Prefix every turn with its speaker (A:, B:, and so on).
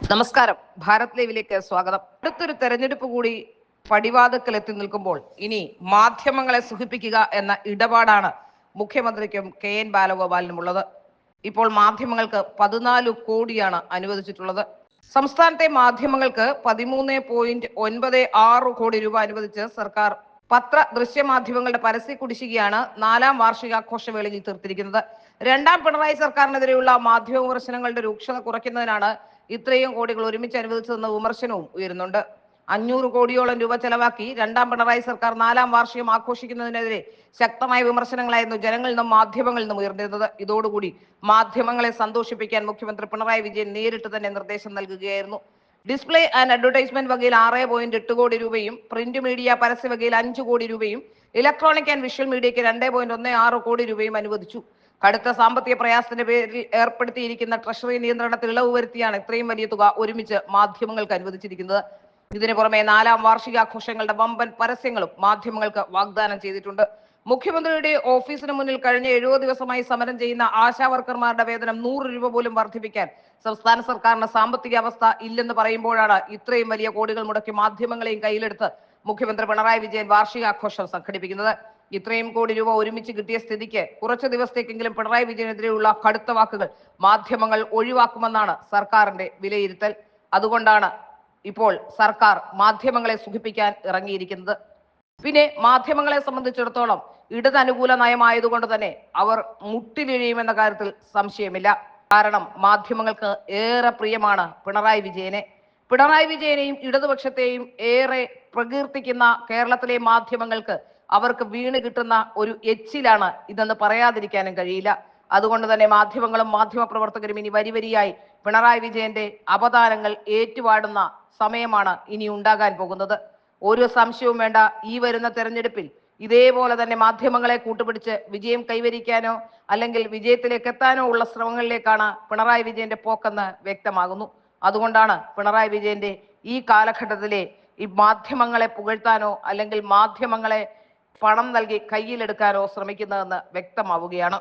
A: നമസ്കാരം. ഭാരത് ലൈവിലേക്ക് സ്വാഗതം. അടുത്തൊരു തെരഞ്ഞെടുപ്പ് കൂടി പടിവാതിക്കൽ എത്തി നിൽക്കുമ്പോൾ ഇനി മാധ്യമങ്ങളെ സുഖിപ്പിക്കുക എന്ന ഇടപാടാണ് മുഖ്യമന്ത്രിക്കും KN ബാലഗോപാലിനും ഉള്ളത്. ഇപ്പോൾ മാധ്യമങ്ങൾക്ക് 14 കോടിയാണ് അനുവദിച്ചിട്ടുള്ളത്. സംസ്ഥാനത്തെ മാധ്യമങ്ങൾക്ക് 13.96 കോടി രൂപ അനുവദിച്ച് സർക്കാർ പത്ര ദൃശ്യമാധ്യമങ്ങളുടെ പരസ്യ കുടിശ്ശികയാണ് 4ാം വാർഷികാഘോഷവേളയിൽ തീർത്തിരിക്കുന്നത്. രണ്ടാം പിണറായി സർക്കാരിനെതിരെയുള്ള മാധ്യമ വിമർശനങ്ങളുടെ രൂക്ഷത കുറയ്ക്കുന്നതിനാണ് ഇത്രയും കോടികൾ ഒരുമിച്ച് അനുവദിച്ചതെന്ന വിമർശനവും ഉയരുന്നുണ്ട്. 500 കോടിയോളം രൂപ ചെലവാക്കി രണ്ടാം പിണറായി സർക്കാർ 4ാം വാർഷികം ആഘോഷിക്കുന്നതിനെതിരെ ശക്തമായ വിമർശനങ്ങളായിരുന്നു ജനങ്ങളിൽ നിന്നും മാധ്യമങ്ങളിൽ നിന്നും ഉയർന്നിരുന്നത്. ഇതോടുകൂടി മാധ്യമങ്ങളെ സന്തോഷിപ്പിക്കാൻ മുഖ്യമന്ത്രി പിണറായി വിജയൻ നേരിട്ട് തന്നെ നിർദ്ദേശം നൽകുകയായിരുന്നു. ഡിസ്പ്ലേ ആൻഡ് അഡ്വർടൈസ്മെന്റ് വകയിൽ 6.8 കോടി രൂപയും പ്രിന്റ് മീഡിയ പരസ്യ വകയിൽ 5 കോടി രൂപയും ഇലക്ട്രോണിക് ആൻഡ് വിഷ്വൽ മീഡിയയ്ക്ക് 2.16 കോടി രൂപയും അനുവദിച്ചു. കടുത്ത സാമ്പത്തിക പ്രയാസത്തിന്റെ പേരിൽ ഏർപ്പെടുത്തിയിരിക്കുന്ന ട്രഷറി നിയന്ത്രണത്തിൽ ഇളവ് വരുത്തിയാണ് ഇത്രയും വലിയ തുക ഒരുമിച്ച് മാധ്യമങ്ങൾക്ക് അനുവദിച്ചിരിക്കുന്നത്. ഇതിനു പുറമെ 4ാം വാർഷികാഘോഷങ്ങളുടെ വമ്പൻ പരസ്യങ്ങളും മാധ്യമങ്ങൾക്ക് വാഗ്ദാനം ചെയ്തിട്ടുണ്ട്. മുഖ്യമന്ത്രിയുടെ ഓഫീസിന് മുന്നിൽ കഴിഞ്ഞ 70 ദിവസമായി സമരം ചെയ്യുന്ന ആശാ വർക്കർമാരുടെ വേതനം 100 രൂപ പോലും വർദ്ധിപ്പിക്കാൻ സംസ്ഥാന സർക്കാരിന് സാമ്പത്തിക അവസ്ഥ ഇല്ലെന്ന് പറയുമ്പോഴാണ് ഇത്രയും വലിയ കോടികൾ മുടക്കി മാധ്യമങ്ങളെയും കയ്യിലെടുത്ത് മുഖ്യമന്ത്രി പിണറായി വിജയൻ വാർഷികാഘോഷം സംഘടിപ്പിക്കുന്നത്. ഇത്രയും കോടി രൂപ ഒരുമിച്ച് കിട്ടിയ സ്ഥിതിക്ക് കുറച്ചു ദിവസത്തേക്കെങ്കിലും പിണറായി വിജയനെതിരെയുള്ള കടുത്ത വാക്കുകൾ മാധ്യമങ്ങൾ ഒഴിവാക്കുമെന്നാണ് സർക്കാരിന്റെ വിലയിരുത്തൽ. അതുകൊണ്ടാണ് ഇപ്പോൾ സർക്കാർ മാധ്യമങ്ങളെ സുഖിപ്പിക്കാൻ ഇറങ്ങിയിരിക്കുന്നത്. പിന്നെ മാധ്യമങ്ങളെ സംബന്ധിച്ചിടത്തോളം ഇടതനുകൂല നയമായതുകൊണ്ട് തന്നെ അവർ മുട്ടിലിഴിയുമെന്ന കാര്യത്തിൽ സംശയമില്ല. കാരണം മാധ്യമങ്ങൾക്ക് ഏറെ പ്രിയമാണ് പിണറായി വിജയനെ. പിണറായി വിജയനെയും ഇടതുപക്ഷത്തെയും ഏറെ പ്രകീർത്തിക്കുന്ന കേരളത്തിലെ മാധ്യമങ്ങൾക്ക് അവർക്ക് വീണ് കിട്ടുന്ന ഒരു എച്ചിലാണ് ഇതെന്ന് പറയാതിരിക്കാനും കഴിയില്ല. അതുകൊണ്ട് തന്നെ മാധ്യമങ്ങളും മാധ്യമ പ്രവർത്തകരും ഇനി വരിവരിയായി പിണറായി വിജയന്റെ അപദാനങ്ങൾ ഏറ്റുപാടുന്ന സമയമാണ് ഇനി ഉണ്ടാകാൻ പോകുന്നത്. ഒരു സംശയവും വേണ്ട, ഈ വരുന്ന തെരഞ്ഞെടുപ്പിൽ ഇതേപോലെ തന്നെ മാധ്യമങ്ങളെ കൂട്ടുപിടിച്ച് വിജയം കൈവരിക്കാനോ അല്ലെങ്കിൽ വിജയത്തിലേക്ക് എത്താനോ ഉള്ള ശ്രമങ്ങളിലേക്കാണ് പിണറായി വിജയന്റെ പോക്കെന്ന് വ്യക്തമാകുന്നു. അതുകൊണ്ടാണ് പിണറായി വിജയന്റെ ഈ കാലഘട്ടത്തിലെ ഈ മാധ്യമങ്ങളെ പുകഴ്ത്താനോ അല്ലെങ്കിൽ മാധ്യമങ്ങളെ പണം നൽകി കയ്യിലെടുക്കാനോ ശ്രമിക്കുന്നതെന്ന് വ്യക്തമാവുകയാണ്.